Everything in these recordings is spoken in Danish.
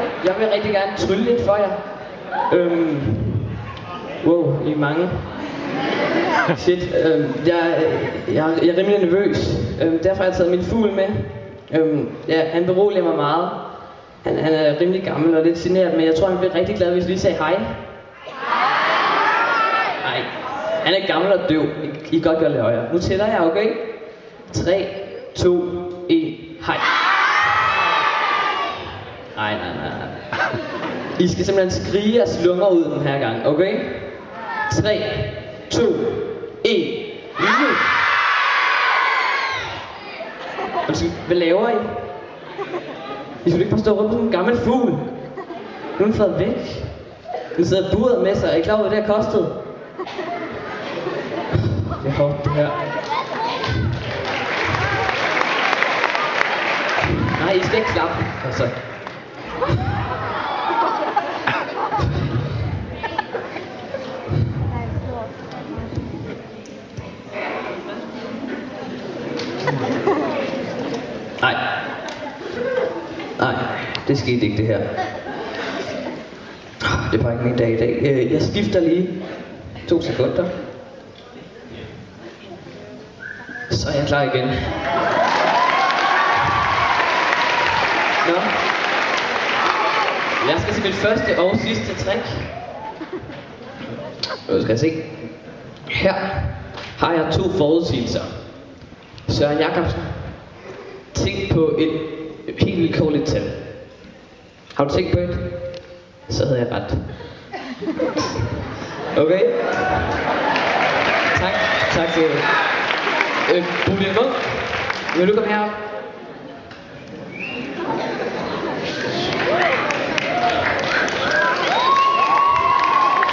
Hej, jeg vil rigtig gerne trylle lidt for jer. Wow, I er mange. Shit, jeg er rimelig nervøs. Derfor har jeg taget min fugl med. Ja, han beroliger mig meget. Han er rimelig gammel og lidt genert, men jeg tror, han bliver rigtig glad, hvis vi lige sagde hej. Nej, han er gammel og døv. I kan godt gøre det højere. Nu tæller jeg, okay? 3, 2, 1, hej. Nej. I skal simpelthen skrige jeres lunger ud den her gang, okay? 3, 2, 1, nu! Hvad laver I? I skulle ikke bare stå rundt som en gammel fugl. Nu er den flået væk. Den sidder buret med sig. Er I klar over, hvad det har kostet? Det er hårdt, det her. Nej, I skal ikke klappe. Altså. Nej, det skete ikke det her. Det er bare ikke min dag i dag. Jeg skifter lige 2 sekunder. Så er jeg klar igen. Nå. Jeg skal til mit første og sidste trick. Nu skal jeg se. Her har jeg 2 forudsigelser. Søren Jakobsen. Tænk på et helt vilkårligt tal. Har du tænkt på det? Så havde jeg ret. Okay? Tak til Julian Munk. Vil du komme herop?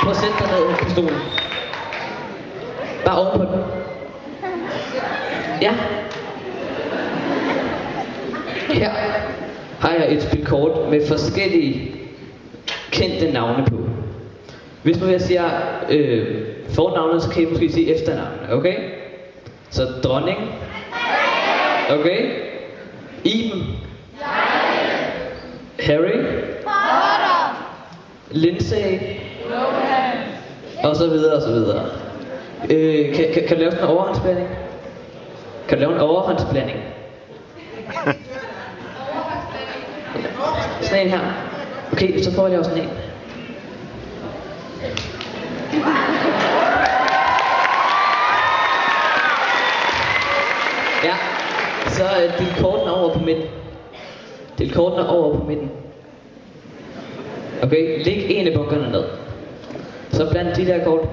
Prøv at sætte dig ned på stolen. Bare oven på den. Ja. Her har jeg et spilkort med forskellige kendte navne på. Hvis nu jeg siger fornavnet, så kan I måske sige efternavnet, okay? Så dronning. Okay? Iben. Harry. Lindsay. Og så videre og så videre. Kan du lave sådan en overhåndsblanding? Kan du lave en overhåndsblanding? Sådan en her. Okay, så får jeg også sådan en. Ja, så del kortene over på midten. Del kortene over på midten. Okay, læg en af bunkerne ned. Så bland de der kort.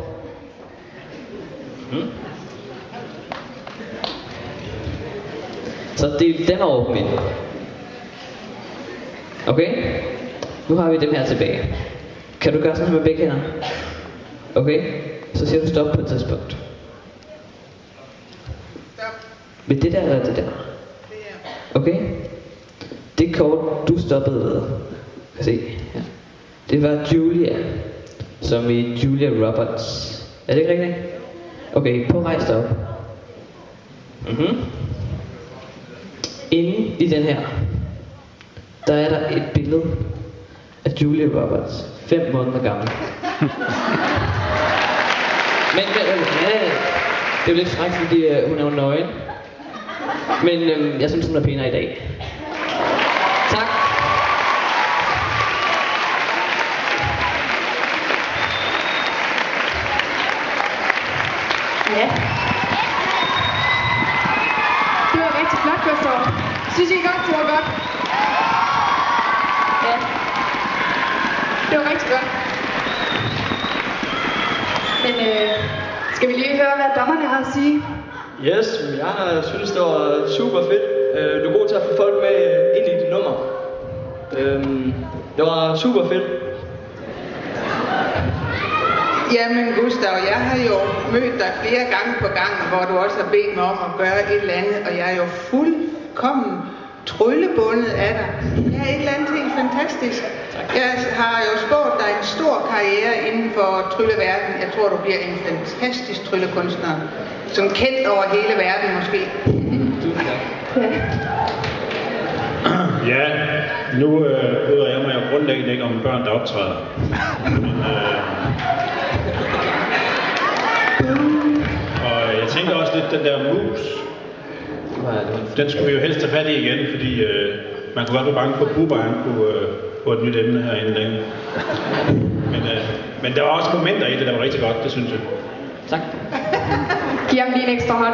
Så del dem over på midten. Okay? Nu har vi dem her tilbage. Kan du gøre sådan med begge hænder? Okay? Så siger du stop på et tidspunkt. Ved det der eller det der? Okay? Det kort, du stoppede ved. Kan se. Ja. Det var Julia. Som i Julia Roberts. Er det ikke rigtigt? Okay, på rejs dig op. Inde i den her, der er der et billede af Julia Roberts. 5 måneder gammel. Men det er jo lidt frækt, fordi hun er jo nøgen. Men jeg synes, hun er pænere i dag. Tak. Ja. Det var rigtig flot, Gustav. Synes I godt, det var godt? Ja. Det var rigtig godt. Men skal vi lige høre, hvad dommerne har at sige? Yes, jeg synes, det var super fedt. Du er god til at få folk med ind i dit nummer. Det var super fedt. Jamen Gustav, jeg har jo mødt dig flere gange på gangen, hvor du også har bedt mig om at gøre et eller andet, og jeg er jo fuldkommen tryllebundet af dig. Det er et eller andet helt fantastisk. Jeg har jo spået dig en stor karriere inden for trylleverdenen. Jeg tror, du bliver en fantastisk tryllekunstner, som kendt over hele verden måske. Tusind tak. Ja. Ja, nu bryder jeg mig jo grundlæggende ikke om børn, der optræder. Men, og jeg tænker også lidt, den der mus, den skulle vi jo helst tage fat i igen, fordi man kunne godt være bange for, at Bubber han kunne få et nyt emne herinde længe. Men der var også momenter i det, der var rigtig godt, det synes jeg. Tak. Giv ham lige en ekstra hånd.